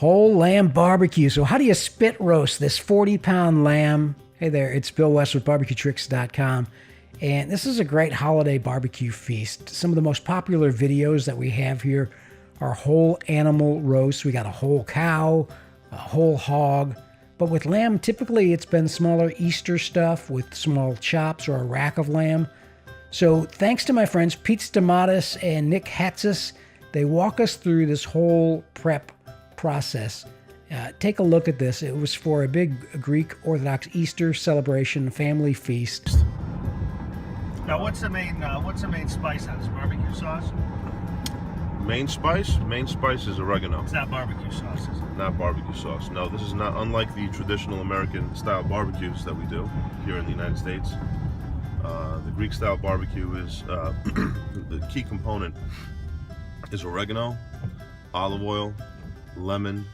Whole lamb barbecue. So how do you spit roast this 40-pound lamb? Hey there, it's Bill West with barbecuetricks.com. And this is a great holiday barbecue feast. Some of the most popular videos that we have here are whole animal roasts. We got a whole cow, a whole hog. But with lamb, typically it's been smaller Easter stuff with small chops or a rack of lamb. So thanks to my friends Pete Stamatis and Nick Hatzis, they walk us through this whole prep process. Take a look at this. It was for a big Greek Orthodox Easter celebration family feast. Now, what's the main spice on this barbecue sauce? Main spice is oregano. It's not barbecue sauce, is it? Not barbecue sauce. No, this is not unlike the traditional American style barbecues that we do here in the United States. The Greek style barbecue is the key component is oregano, olive oil, lemon,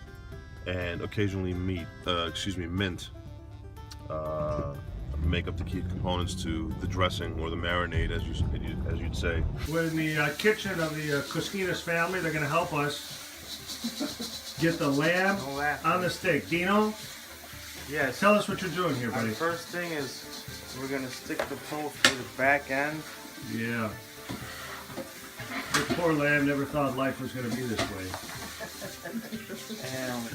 and occasionally mint. Make up the key components to the dressing or the marinade, as you'd say. We're in the kitchen of the Koskinas family. They're going to help us get the lamb on the stick. Dino? Yes. Tell us what you're doing here, buddy. The first thing is we're going to stick the pole through the back end. Yeah. This poor lamb never thought life was going to be this way. And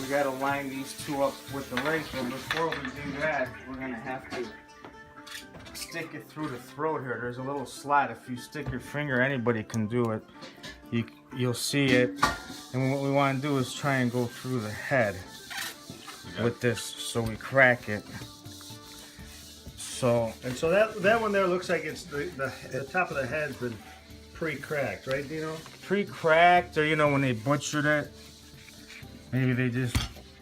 we got to line these two up with the legs, but before we do that, we're going to have to stick it through the throat here. There's a little slot. If you stick your finger, anybody can do it. You'll see it. And what we want to do is try and go through the head with this, so we crack it. So that one there looks like it's the top of the head's been pre-cracked, right, Dino? Pre-cracked, or when they butchered it, maybe they just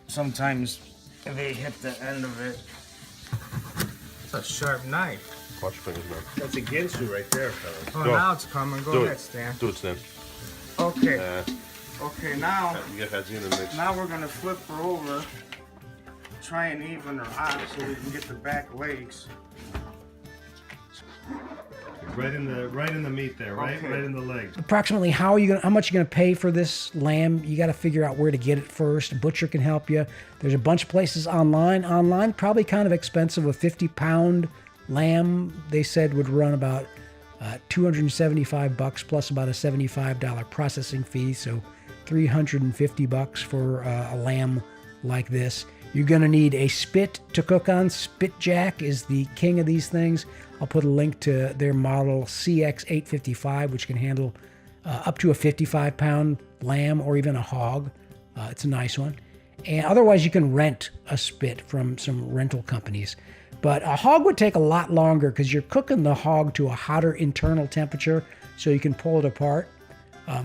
sometimes they hit the end of it. It's a sharp knife. Watch your fingers, man. That's against you right there, fellas. Oh, Go. now it's coming. Go ahead, Stan. Do it, Stan. Okay. Okay, now You get Hadzin in the mix. now we're gonna flip her over, try and even her out so we can get the back legs. Right in the meat there, right? Okay. Right in the legs. Approximately how much you're gonna pay for this lamb? You got to figure out where to get it first. A butcher can help you. There's a bunch of places online. Online, probably kind of expensive. A 50-pound lamb, they said, would run about $275 plus about a $75 processing fee. So $350 for a lamb like this. You're gonna need a spit to cook on. Spit Jack is the king of these things. I'll put a link to their model CX855, which can handle up to a 55-pound lamb or even a hog. It's a nice one. And otherwise, you can rent a spit from some rental companies. But a hog would take a lot longer because you're cooking the hog to a hotter internal temperature so you can pull it apart.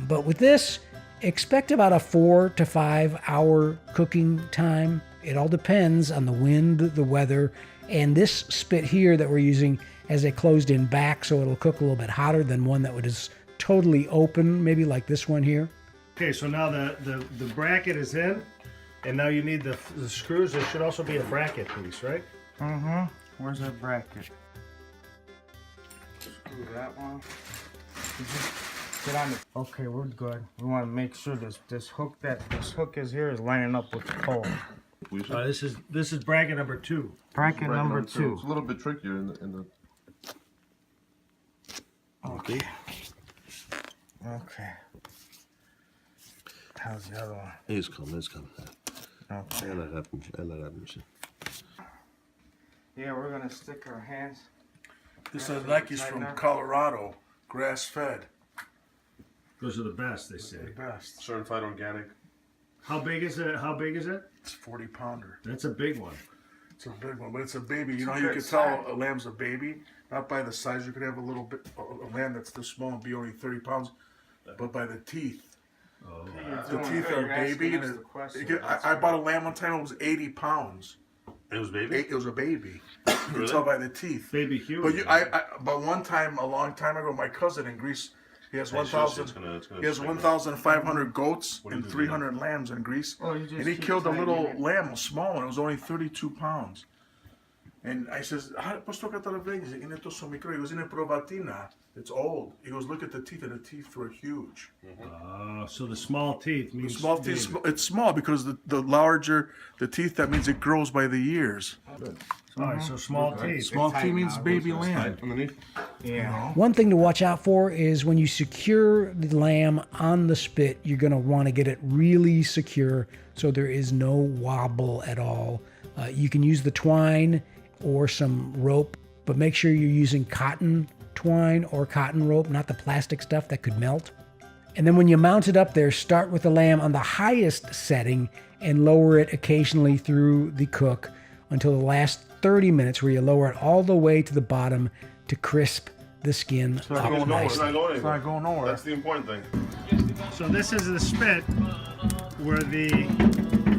But with this, expect about a 4 to 5 hour cooking time. It all depends on the wind, the weather, and this spit here that we're using has a closed-in back, so it'll cook a little bit hotter than one that is totally open, maybe like this one here. Okay, so now the bracket is in, and now you need the screws. There should also be a bracket piece, right? Mm-hmm. Where's that bracket? Screw that one. Get on the. Okay, we're good. We want to make sure this hook is here is lining up with the pole. This is bracket number 2. Bracket number 2. It's a little bit trickier in the. Okay. Okay. How's the other one? It's coming. Okay. I let happen. Yeah, we're gonna stick our hands. This is from Colorado, grass-fed. Those are the best, they say. The best. Certified organic. How big is it? It's a 40-pounder. That's a big one. It's a big one, but it's a baby. You know how a you good can tell a lamb's a baby? Not by the size. You could have a lamb that's this small and be only 30 pounds, but by the teeth. Oh. The teeth are baby. And I bought a lamb one time. It was 80 pounds. It was baby. It was a baby. You can tell by the teeth. Baby huge. But one time, a long time ago, my cousin in Greece, he has Hey, 1,000. He has 1,500 goats What do you and do 300 lambs in Greece. Oh, you just And he keep killed a tightening little it. lamb, a small one. It was only 32 pounds. And I says, pues toca otra vez. He goes, in Provatina. It's old. He goes, look at the teeth, and the teeth were huge. So the small teeth The means small teeth, it's small because the larger the teeth, that means it grows by the years. All right, so small teeth. Small teeth means baby lamb. Underneath. Yeah. One thing to watch out for is when you secure the lamb on the spit, you're going to want to get it really secure so there is no wobble at all. You can use the twine or some rope, but make sure you're using cotton twine or cotton rope, not the plastic stuff that could melt. And then when you mount it up there, start with the lamb on the highest setting and lower it occasionally through the cook until the last 30 minutes, where you lower it all the way to the bottom to crisp the skin not up going nowhere. It's nicely. not going It's not anywhere. going nowhere. That's the important thing. So this is the spit where the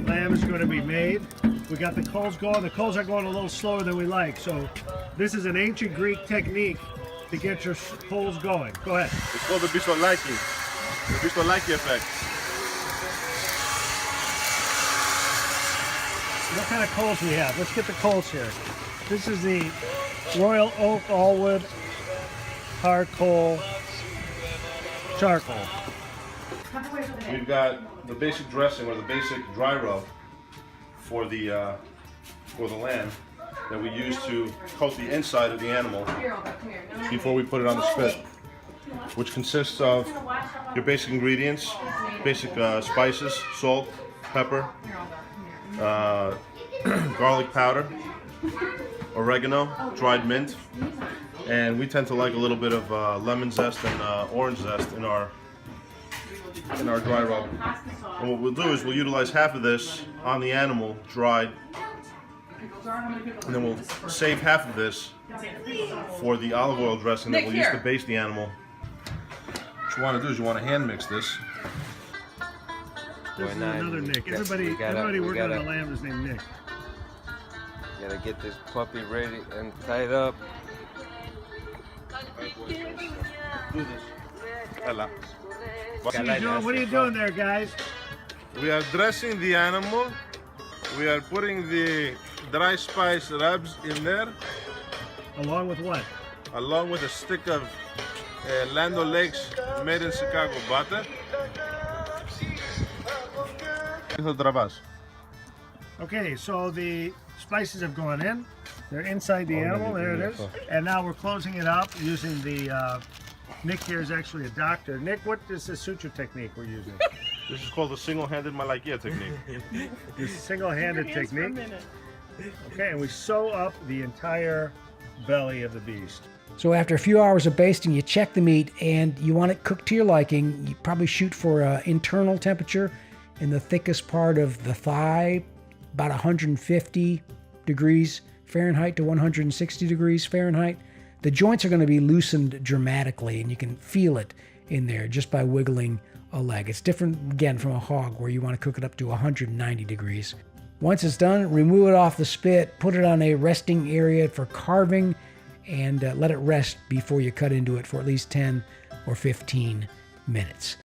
lamb is going to be made. We got the coals going. The coals are going a little slower than we like. So this is an ancient Greek technique to get your coals going. Go ahead. It's called the Bisolaki. The Bisolaki effect. What kind of coals we have? Let's get the coals here. This is the Royal Oak Allwood hard coal charcoal. We've got the basic dressing or the basic dry rub for the lamb that we use to coat the inside of the animal before we put it on the spit, which consists of your basic ingredients, basic spices, salt, pepper, garlic powder, oregano, dried mint, and we tend to like a little bit of lemon zest and orange zest in our dry rub. And what we'll do is we'll utilize half of this on the animal, dried, and then we'll save half of this for the olive oil dressing that we'll use to baste the animal. What you want to do is you want to hand mix this. This is another Nick. We Everybody gotta- working on the lamb is named Nick. Gotta get this puppy ready and tied up. Ella. What are you doing there, guys? We are dressing the animal. We are putting the dry spice rubs in there, Along with what? along with a stick of Land O'Lakes made in Chicago butter. Okay, so the spices have gone in. They're inside the animal. There it is. And now we're closing it up using the. Nick here is actually a doctor. Nick, what is the suture technique we're using? This is called the single-handed malakia technique. This single-handed technique. Okay, and we sew up the entire belly of the beast. So after a few hours of basting, you check the meat and you want it cooked to your liking. You probably shoot for internal temperature in the thickest part of the thigh, about 150 degrees Fahrenheit to 160 degrees Fahrenheit. The joints are going to be loosened dramatically, and you can feel it in there just by wiggling a leg. It's different, again, from a hog where you want to cook it up to 190 degrees. Once it's done, remove it off the spit, put it on a resting area for carving, and let it rest before you cut into it for at least 10 or 15 minutes.